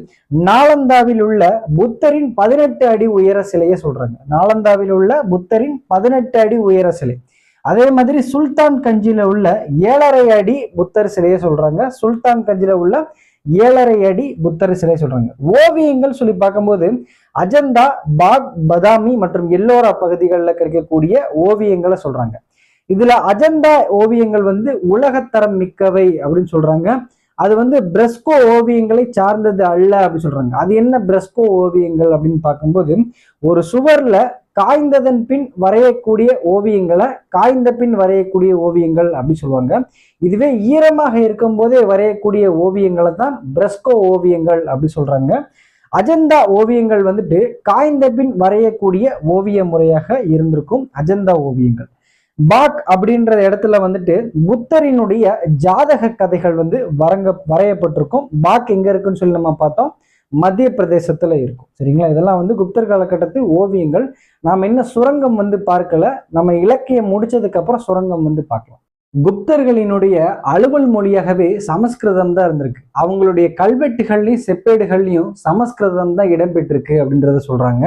நாலந்தாவில் உள்ள புத்தரின் 18 அடி உயர சிலையை சொல்றாங்க. நாலந்தாவில் உள்ள புத்தரின் 18 அடி உயர சிலை. அதே மாதிரி சுல்தான் கஞ்சில உள்ள 7.5 அடி புத்தர் சிலையை சொல்றாங்க. சுல்தான் கஞ்சில உள்ள 7.5 அடி புத்தர் சிலை சொல்றாங்க. ஓவியங்கள் சொல்லி பார்க்கும்போது அஜந்தா, பாக், பதாமி மற்றும் எல்லோரா பகுதிகளில் கிடைக்கக்கூடிய ஓவியங்களை சொல்றாங்க. இதுல அஜந்தா ஓவியங்கள் வந்து உலகத்தரம் மிக்கவை அப்படின்னு சொல்றாங்க. அது வந்து பிரெஸ்கோ ஓவியங்களை சார்ந்தது அல்ல அப்படின்னு சொல்றாங்க. அது என்ன பிரெஸ்கோ ஓவியங்கள் அப்படின்னு பார்க்கும்போது ஒரு சுவர்ல காய்ந்ததன் பின் வரையக்கூடிய ஓவியங்களை காய்ந்த பின் வரையக்கூடிய ஓவியங்கள் அப்படின்னு சொல்லுவாங்க. இதுவே ஈரமாக இருக்கும் போதே வரையக்கூடிய ஓவியங்களை தான் பிரெஸ்கோ ஓவியங்கள் அப்படி சொல்றாங்க. அஜந்தா ஓவியங்கள் வந்துட்டு காய்ந்த பின் வரையக்கூடிய ஓவிய முறையாக இருந்திருக்கும் அஜந்தா ஓவியங்கள். பாக் அப்படின்ற இடத்துல வந்துட்டு புத்தரினுடைய ஜாதக கதைகள் வந்து வரையப்பட்டிருக்கும். பாக் எங்க இருக்குன்னு சொல்லி நம்ம பார்த்தோம், மத்திய பிரதேசத்துல இருக்கும். சரிங்களா, இதெல்லாம் வந்து குப்தர் காலகட்டத்து ஓவியங்கள். நாம இன்னும் சுரங்கம் வந்து பார்க்கல, நம்ம இலக்கியம் முடிச்சதுக்கு அப்புறம் சுரங்கம் வந்து பார்க்கலாம். குப்தர்களினுடைய அலுவல் மொழியாகவே சமஸ்கிருதம் தான் இருந்திருக்கு. அவங்களுடைய கல்வெட்டுகள்லையும் செப்பேடுகள்லையும் சமஸ்கிருதம் தான் இடம்பெற்றிருக்கு அப்படின்றத சொல்றாங்க.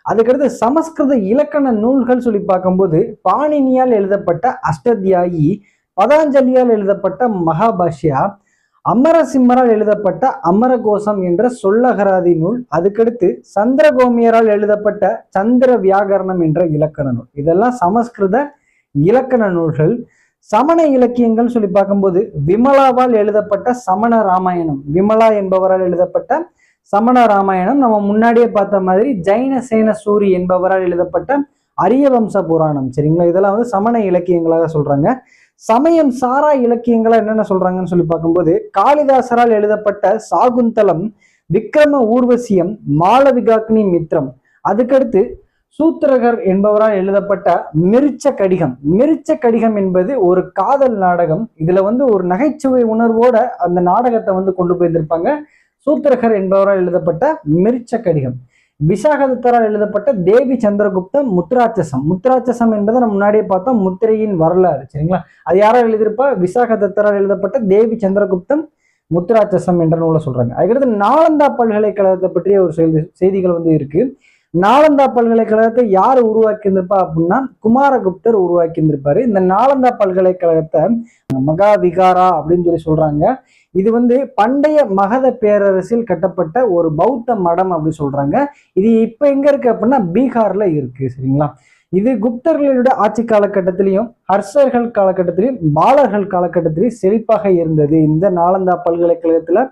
அதுக்கடுத்து சமஸ்கிருத இலக்கண நூல்கள் சொல்லி பார்க்கும்போது பாணினியால் எழுதப்பட்ட அஷ்டத்யாயி, பதாஞ்சலியால் எழுதப்பட்ட மகாபாஷ்யா, அமரசிம்மரால் எழுதப்பட்ட அமரகோசம் என்ற சொல்லகராதி நூல், அதுக்கடுத்து சந்திரகோமியரால் எழுதப்பட்ட சந்திர வியாகரணம் என்ற இலக்கண நூல், இதெல்லாம் சமஸ்கிருத இலக்கண நூல்கள். சமண இலக்கியங்கள் சொல்லி பார்க்கும்போது விமலாவால் எழுதப்பட்ட சமண ராமாயணம், விமலா என்பவரால் எழுதப்பட்ட சமண ராமாயணம். நம்ம முன்னாடியே பார்த்த மாதிரி ஜைனசேன சூரி என்பவரால் எழுதப்பட்ட அரியவம்ச புராணம். சரிங்களா, இதெல்லாம் வந்து சமண இலக்கியங்களாக சொல்றாங்க. சமயம் சாரா இலக்கியங்களா என்னென்ன சொல்றாங்கன்னு சொல்லி பார்க்கும்போது காளிதாசரால் எழுதப்பட்ட சாகுந்தலம், விக்ரம ஊர்வசியம், மாளவிகாக்னி மித்ரம், அதுக்கடுத்து சூத்திரகர் என்பவரால் எழுதப்பட்ட மிருச்ச கடிகம். மிருச்ச கடிகம் என்பது ஒரு காதல் நாடகம். இதுல வந்து ஒரு நகைச்சுவை உணர்வோட அந்த நாடகத்தை வந்து கொண்டு போயிருந்திருப்பாங்க. சூத்திரகர் என்பவரால் எழுதப்பட்ட மிருச்ச கடிகம். விசாகதத்தரால் எழுதப்பட்ட தேவி சந்திரகுப்தம் முத்ராட்சசம். முத்ராட்சசம் என்பதை நம்ம முன்னாடியே பார்த்தோம், முத்திரையின் வரலாறு. சரிங்களா, அது யாரால் எழுதியிருப்பா? விசாகதத்தரால் எழுதப்பட்ட தேவி சந்திரகுப்தம் முத்ராட்சசம் என்ற நூலை சொல்றாங்க. அதுக்கடுத்து நாலந்தா பல்கலைக்கழகத்தை பற்றிய ஒரு செய்திகள் வந்து இருக்கு. நாலந்தா பல்கலைக்கழகத்தை யார் உருவாக்கி இருந்திருப்பா அப்படின்னா குமாரகுப்தர் உருவாக்கி இருந்திருப்பாரு. இந்த நாலந்தா பல்கலைக்கழகத்தை மகாவிகாரா அப்படின்னு சொல்லி சொல்றாங்க. இது வந்து பண்டைய மகத பேரரசில் கட்டப்பட்ட ஒரு பௌத்த மடம் அப்படி சொல்றாங்க. இது இப்ப எங்க இருக்கு அப்படின்னா பீகார்ல இருக்கு. சரிங்களா, இது குப்தர்களுடைய ஆட்சி காலகட்டத்திலையும் ஹர்ஷர்கள் காலகட்டத்திலையும் பாலர்கள் காலகட்டத்திலையும் செழிப்பாக இருந்தது. இந்த நாலந்தா பல்கலைக்கழகத்துல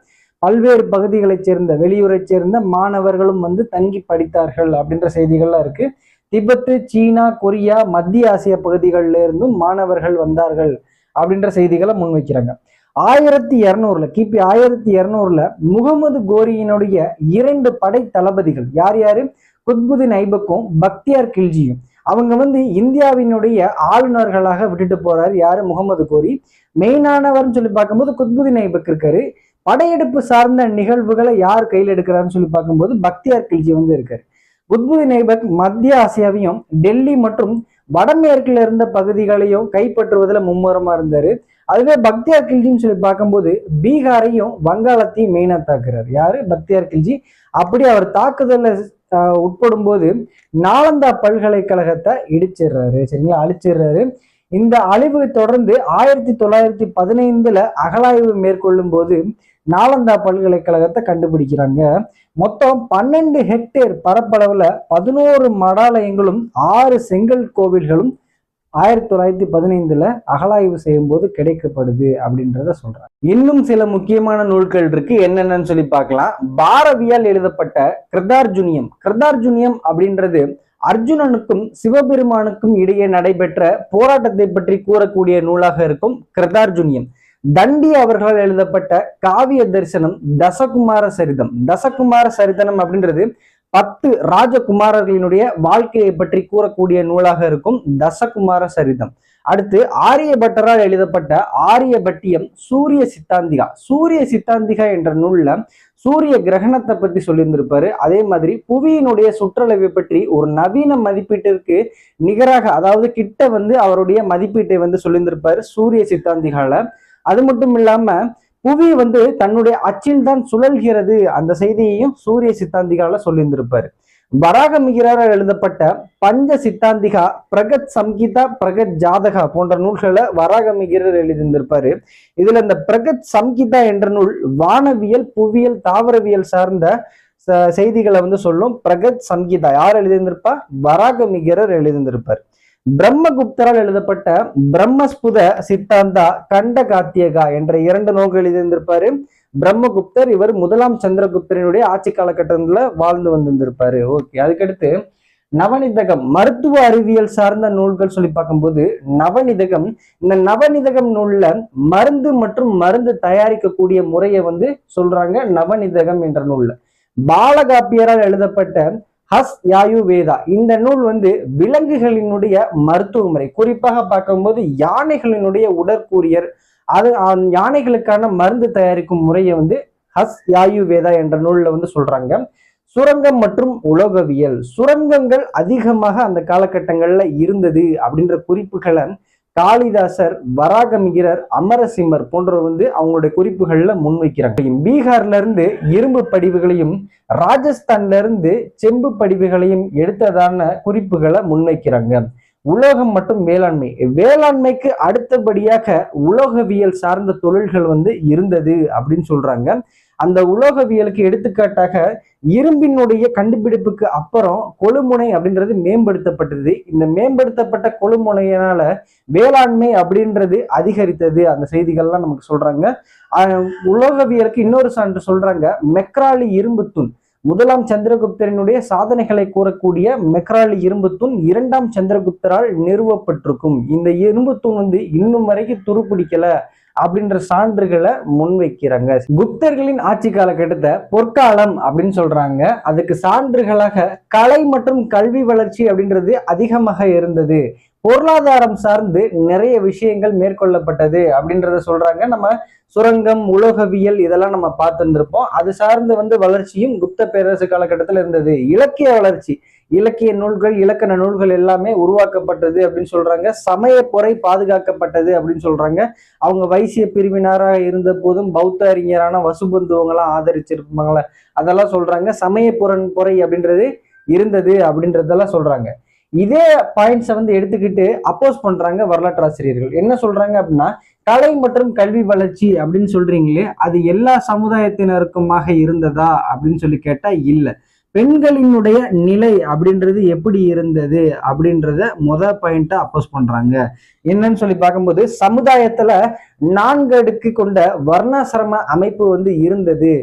பல்வேறு பகுதிகளைச் சேர்ந்த வெளியூரை சேர்ந்த மாணவர்களும் வந்து தங்கி படித்தார்கள் அப்படின்ற செய்திகள்லாம் இருக்கு. திபெத்து, சீனா, கொரியா, மத்திய ஆசிய பகுதிகளில் இருந்தும் மாணவர்கள் வந்தார்கள் அப்படின்ற செய்திகளை முன்வைக்கிறாங்க. 1200 கிபி 1200 முகமது கோரியினுடைய 2 படை தளபதிகள் யார் யாரு? குத்புதீன் ஐபக்கும் பக்தியார் கில்ஜியும். அவங்க வந்து இந்தியாவினுடைய ஆளுநர்களாக விட்டுட்டு போறாரு. யாரு? முகமது கோரி. மெயினானவர்னு சொல்லி பார்க்கும்போது குத்புதீன் ஐபக் இருக்காரு. படையெடுப்பு சார்ந்த நிகழ்வுகளை யார் கையில் எடுக்கிறாருன்னு சொல்லி பார்க்கும்போது பக்தியார் கில்ஜி வந்து இருக்காரு. குத்புதீன் ஐபக் மத்திய ஆசியாவையும் டெல்லி மற்றும் வடமேற்குல இருந்த பகுதிகளையும் கைப்பற்றுவதில் மும்முரமா இருந்தாரு. அதுவே பக்தியார் கில்ஜின்னு சொல்லி பார்க்கும்போது பீகாரையும் வங்காளத்தையும் மெயினா தாக்குறாரு. யாரு? பக்தியார் கில்ஜி. அப்படி அவர் தாக்குதல உட்படும் போது நாலந்தா பல்கலைக்கழகத்தை இடிச்சிடுறாரு. சரிங்களா, அழிச்சிடுறாரு. இந்த அழிவு தொடர்ந்து 1915 அகழாய்வு மேற்கொள்ளும் போது நாலந்தா பல்கலைக்கழகத்தை கண்டுபிடிக்கிறாங்க. மொத்தம் 12 ஹெக்டேர் பரப்பளவுல 11 மடாலயங்களும் 6 செங்கல் கோவில்களும் 1915 அகழாய்வு செய்யும் போது கிடைக்கப்படுது அப்படின்றத சொல்றாங்க. இன்னும் சில முக்கியமான நூல்கள் இருக்கு, என்னென்னு சொல்லி பார்க்கலாம். பாரதியால் எழுதப்பட்ட கிருதார்ஜுனியம். கிருதார்ஜுனியம் அப்படின்றது அர்ஜுனனுக்கும் சிவபெருமானுக்கும் இடையே நடைபெற்ற போராட்டத்தை பற்றி கூறக்கூடிய நூலாக இருக்கும் கிருதார்ஜுனியம். தண்டி அவர்களால் எழுதப்பட்ட காவிய தரிசனம் தசகுமார சரிதம். தசகுமார சரிதனம் அப்படின்றது 10 ராஜகுமாரர்களினுடைய வாழ்க்கையை பற்றி கூறக்கூடிய நூலாக இருக்கும் தசகுமார சரிதம். அடுத்து ஆரியபட்டரால் எழுதப்பட்ட ஆரியபட்டியம் சூரிய சித்தாந்திகா. சூரிய சித்தாந்திகா என்ற நூல்ல சூரிய கிரகணத்தை பற்றி சொல்லியிருந்திருப்பாரு. அதே மாதிரி புவியினுடைய சுற்றளவை பற்றி ஒரு நவீன மதிப்பீட்டிற்கு நிகராக, அதாவது கிட்ட வந்து அவருடைய மதிப்பீட்டை வந்து சொல்லியிருந்திருப்பாரு சூரிய சித்தாந்திகால. அது மட்டும் இல்லாம புவி வந்து தன்னுடைய அச்சில் தான் சுழல்கிறது, அந்த செய்தியையும் சூரிய சித்தாந்திகால சொல்லியிருந்திருப்பாரு. வராகமிகிரால் எழுதப்பட்ட பஞ்ச சித்தாந்திகா, பிரகத் சம்ஹிதா, பிரகத் ஜாதகா போன்ற நூல்களை வராகமிகிரர் எழுதியிருந்திருப்பாரு. இதுல இந்த பிரகத் சம்ஹிதா என்ற நூல் வானவியல், புவியியல், தாவரவியல் சார்ந்த செய்திகளை வந்து சொல்லும். பிரகத் சம்ஹிதா யார் எழுதியிருந்திருப்பா? வராகமிகிரர் எழுதியிருந்திருப்பார். பிரம்மகுப்தரால் எழுதப்பட்ட பிரம்மஸ்புத சித்தாந்தா, கண்டகாத்தியகா என்ற 2 நூல்கள் எழுதியிருந்திருப்பாரு. பிரம்மகுப்தர் இவர் முதலாம் சந்திரகுப்தரினுடைய ஆட்சி காலகட்டத்துல வாழ்ந்து வந்திருந்திருப்பாரு. ஓகே, அதுக்கடுத்து நவநிதகம், மருத்துவ அறிவியல் சார்ந்த நூல்கள் சொல்லி பார்க்கும்போது நவநிதகம், இந்த நவநிதகம் நூல்ல மருந்து மற்றும் மருந்து தயாரிக்கக்கூடிய முறையை வந்து சொல்றாங்க நவநிதகம் என்ற நூல்ல. பாலகாப்பியரால் எழுதப்பட்ட ஹஸ் யாயுவேதா, இந்த நூல் வந்து விலங்குகளினுடைய மருத்துவ முறை, குறிப்பாக பார்க்கும்போது யானைகளினுடைய உடற்கூறியர், அது யானைகளுக்கான மருந்து தயாரிக்கும் முறையை வந்து ஹஸ் யாயுவேதா என்ற நூல்ல வந்து சொல்றாங்க. சுரங்கம் மற்றும் உலோகவியல், சுரங்கங்கள் அதிகமாக அந்த காலகட்டங்கள்ல இருந்தது அப்படின்ற குறிப்புகளை காளிதாசர், வராகமிகிரர், அமரசிம்மர் போன்றவர் வந்து அவங்களுடைய குறிப்புகள்ல முன்வைக்கிறாங்க. பீகார்ல இருந்து இரும்பு படிவுகளையும் ராஜஸ்தான்ல இருந்து செம்பு படிவுகளையும் எடுத்ததான குறிப்புகளை முன்வைக்கிறாங்க. உலோகம் மற்றும் வேளாண்மை, வேளாண்மைக்கு அடுத்தபடியாக உலோகவியல் சார்ந்த தொழில்கள் வந்து இருந்தது அப்படின்னு சொல்றாங்க. அந்த உலோகவியலுக்கு எடுத்துக்காட்டாக இரும்பினுடைய கண்டுபிடிப்புக்கு அப்புறம் கொழுமுனை அப்படின்றது மேம்படுத்தப்பட்டது. இந்த மேம்படுத்தப்பட்ட கொழுமுனையினால வேளாண்மை அப்படின்றது அதிகரித்தது, அந்த செய்திகள்லாம் நமக்கு சொல்றாங்க. உலோகவியலுக்கு இன்னொரு சான்று சொல்றாங்க, மெக்ராலி இரும்பு தூண், முதலாம் சந்திரகுப்தரினுடைய சாதனைகளை கூறக்கூடிய மெக்ராலி இரும்பு தூண் 2ஆம் சந்திரகுப்தரால் நிறுவப்பட்டிருக்கும். இந்த இரும்பு தூண் வந்து இன்னும் வரைக்கும் துருப்பிடிக்கல அப்படின்ற சான்றுகளை முன்வைக்கிறாங்க. குப்தர்களின் ஆட்சி காலகட்டத்தை பொற்காலம் அப்படின்னு சொல்றாங்க. அதுக்கு சான்றுகளாக கலை மற்றும் கல்வி வளர்ச்சி அப்படின்றது அதிகமாக இருந்தது, பொருளாதாரம் சார்ந்து நிறைய விஷயங்கள் மேற்கொள்ளப்பட்டது அப்படின்றத சொல்றாங்க. நம்ம சுரங்கம், உலோகவியல் இதெல்லாம் நம்ம பார்த்துருப்போம். அது சார்ந்து வந்து வளர்ச்சியும் குப்த பேரரசு காலகட்டத்தில் இருந்தது. இலக்கிய வளர்ச்சி, இலக்கிய நூல்கள், இலக்கண நூல்கள் எல்லாமே உருவாக்கப்பட்டது அப்படின்னு சொல்றாங்க. சமய பொறை பாதுகாக்கப்பட்டது அப்படின்னு சொல்றாங்க. அவங்க வைசிய பிரிவினராக இருந்த போதும் பௌத்த அறிஞரான வசுபந்துவங்களாம் ஆதரிச்சிருப்பாங்களே, அதெல்லாம் சொல்றாங்க. சமய பொறை அப்படின்றது இருந்தது அப்படின்றதெல்லாம் சொல்றாங்க. இதே பாயிண்ட்ஸை வந்து எடுத்துக்கிட்டு அப்போஸ் பண்றாங்க வரலாற்று ஆசிரியர்கள். என்ன சொல்றாங்க அப்படின்னா, கலை மற்றும் கல்வி வளர்ச்சி அப்படின்னு சொல்றீங்களே, அது எல்லா சமுதாயத்தினருக்குமாக இருந்ததா அப்படின்னு சொல்லி கேட்டா இல்ல. பெண்களினுடைய நிலை அப்படின்றது எப்படி இருந்தது அப்படின்றத பாயிண்டா அப்போஸ் பண்றாங்க. என்னன்னு சொல்லி பார்க்கும்போது, சமுதாயத்துல 4 அடுக்கு கொண்ட வர்ணாசிரம அமைப்பு வந்து இருந்தது.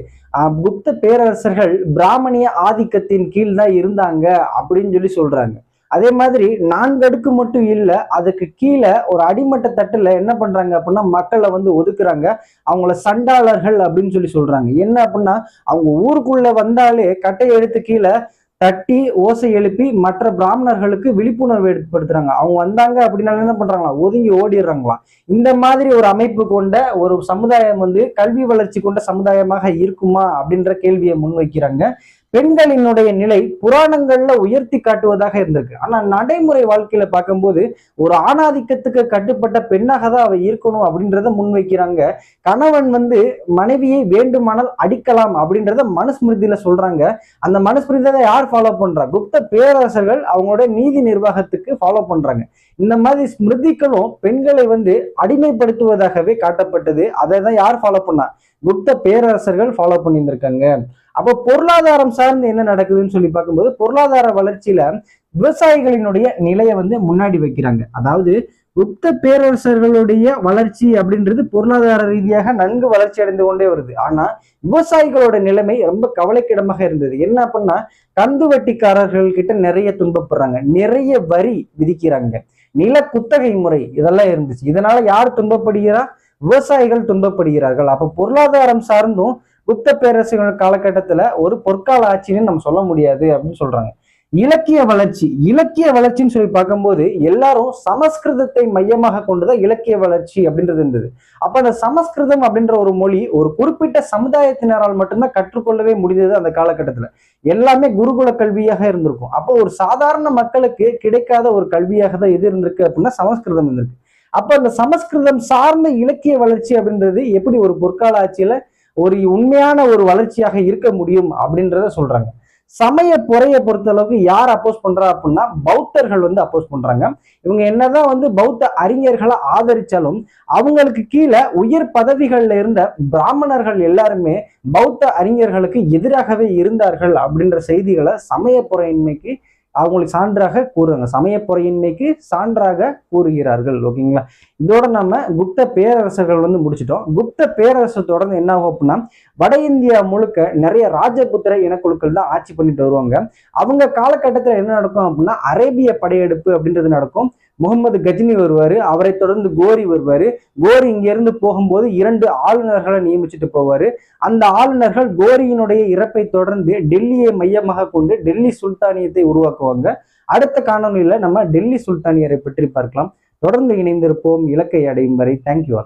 புத்த பேரரசர்கள் பிராமணிய ஆதிக்கத்தின் கீழ் தான் இருந்தாங்க அப்படின்னு சொல்லி சொல்றாங்க. அதே மாதிரி 4 அடுக்கு மட்டும் இல்ல, அதுக்கு கீழே ஒரு அடிமட்ட தட்டுல என்ன பண்றாங்க அப்படின்னா மக்களை வந்து ஒதுக்குறாங்க. அவங்கள சண்டாளர்கள் அப்படின்னு சொல்லி சொல்றாங்க. என்ன அப்படின்னா, அவங்க ஊருக்குள்ள வந்தாலே கட்டை எடுத்து கீழே தட்டி ஓசை எழுப்பி மற்ற பிராமணர்களுக்கு விழிப்புணர்வு ஏற்படுத்துறாங்க. அவங்க வந்தாங்க அப்படின்னா என்ன பண்றாங்களா, ஒதுங்கி ஓடிடுறாங்களாம். இந்த மாதிரி ஒரு அமைப்பு கொண்ட ஒரு சமுதாயம் வந்து கல்வி வளர்ச்சி கொண்ட சமுதாயமாக இருக்குமா அப்படின்ற கேள்வியை முன்வைக்கிறாங்க. பெண்களினுடைய நிலை புராணங்கள்ல உயர்த்தி காட்டுவதாக இருந்திருக்கு. ஆனா நடைமுறை வாழ்க்கையில பார்க்கும்போது ஒரு ஆணாதிக்கத்துக்கு கட்டுப்பட்ட பெண்ணாக தான் அவ இருக்கணும் அப்படின்றத முன்வைக்கிறாங்க. கணவன் வந்து மனைவியை வேண்டுமானால் அடிக்கலாம் அப்படின்றத மனுஸ்மிருதியில சொல்றாங்க. அந்த மனுஸ்மிருதியை யார் ஃபாலோ பண்றா? குப்த பேரரசர்கள் அவங்களோட நீதி நிர்வாகத்துக்கு ஃபாலோ பண்றாங்க. இந்த மாதிரி ஸ்மிருதிகளும் பெண்களை வந்து அடிமைப்படுத்துவதாகவே காட்டப்பட்டது. அதை தான் யார் ஃபாலோ பண்ணா? குப்த பேரரசர்கள் ஃபாலோ பண்ணியிருந்திருக்காங்க. அப்போ பொருளாதாரம் சார்ந்து என்ன நடக்குதுன்னு சொல்லி பார்க்கும்போது, பொருளாதார வளர்ச்சியில விவசாயிகளினுடைய நிலையை வந்து முன்னாடி வைக்கிறாங்க. அதாவது குப்த பேரரசர்களுடைய வளர்ச்சி அப்படின்றது பொருளாதார ரீதியாக நன்கு வளர்ச்சி அடைந்து கொண்டே வருது. ஆனா விவசாயிகளோட நிலைமை ரொம்ப கவலைக்கிடமாக இருந்தது. என்ன அப்படின்னா, கந்து வட்டிக்காரர்கள் கிட்ட நிறைய துன்பப்படுறாங்க, நிறைய வரி விதிக்கிறாங்க, நில குத்தகை முறை இதெல்லாம் இருந்துச்சு. இதனால யார் துன்பப்படுகிறா? விவசாயிகள் துன்பப்படுகிறார்கள். அப்ப பொருளாதாரம் சார்ந்தும் குப்த பேரரசுகள் காலகட்டத்துல ஒரு பொற்கால ஆட்சின்னு நம்ம சொல்ல முடியாது அப்படின்னு சொல்றாங்க. இலக்கிய வளர்ச்சி, இலக்கிய வளர்ச்சின்னு சொல்லி பார்க்கும்போது எல்லாரும் சமஸ்கிருதத்தை மையமாக கொண்டுதான் இலக்கிய வளர்ச்சி அப்படின்றது இருந்தது. அப்ப அந்த சமஸ்கிருதம் அப்படின்ற ஒரு மொழி ஒரு குறிப்பிட்ட சமுதாயத்தினரால் மட்டும்தான் கற்றுக்கொள்ளவே முடிந்தது. அந்த காலகட்டத்துல எல்லாமே குருகுல கல்வியாக இருந்திருக்கும். அப்போ ஒரு சாதாரண மக்களுக்கு கிடைக்காத ஒரு கல்வியாக தான் எது இருந்திருக்கு அப்படின்னா சமஸ்கிருதம் இருந்திருக்கு. அப்ப அந்த சமஸ்கிருதம் சார்ந்த இலக்கிய வளர்ச்சி அப்படின்றது எப்படி ஒரு பொற்கால ஆட்சியில ஒரு உண்மையான ஒரு வளர்ச்சியாக இருக்க முடியும் அப்படின்றத சொல்றாங்க. சமய பொறையை பொறுத்த அளவுக்கு யார் அப்போஸ் பண்றா அப்படின்னா பௌத்தர்கள் வந்து அப்போஸ் பண்றாங்க. இவங்க என்னதான் வந்து பௌத்த அறிஞர்களை ஆதரிச்சாலும் அவங்களுக்கு கீழே உயர் பதவிகள்ல இருந்த பிராமணர்கள் எல்லாருமே பௌத்த அறிஞர்களுக்கு எதிராகவே இருந்தார்கள் அப்படின்ற செய்திகளை சமய பொறையின்மைக்கு அவங்களுக்கு சான்றாக கூறுறாங்க. சமய பொறையின்மைக்கு சான்றாக கூறுகிறார்கள். ஓகேங்களா? இதோட நம்ம குப்த பேரரசர்கள் வந்து முடிச்சிட்டோம். குப்த பேரரசர் தொடர்ந்து என்ன ஆகும் அப்படின்னா வட இந்தியா முழுக்க நிறைய ராஜபுத்திர இனக்குழுக்கள் தான் ஆட்சி பண்ணிட்டு வருவாங்க. அவங்க காலகட்டத்தில் என்ன நடக்கும் அப்படின்னா அரேபிய படையெடுப்பு அப்படின்றது நடக்கும். முகமது கஜினி வருவாரு, அவரை தொடர்ந்து கோரி வருவாரு. கோரி இங்க இருந்து போகும்போது 2 ஆளுநர்களை நியமிச்சுட்டு போவாரு. அந்த ஆளுநர்கள் கோரியினுடைய இறப்பை தொடர்ந்து டெல்லியை மையமாக கொண்டு டெல்லி சுல்தானியத்தை உருவாக்குவாங்க. அடுத்த காணொலியில நம்ம டெல்லி சுல்தானியரை பற்றி பார்க்கலாம். தொடர்ந்து இணைந்திருப்போம். இலக்கை அடையும் வரை. தேங்க்யூ.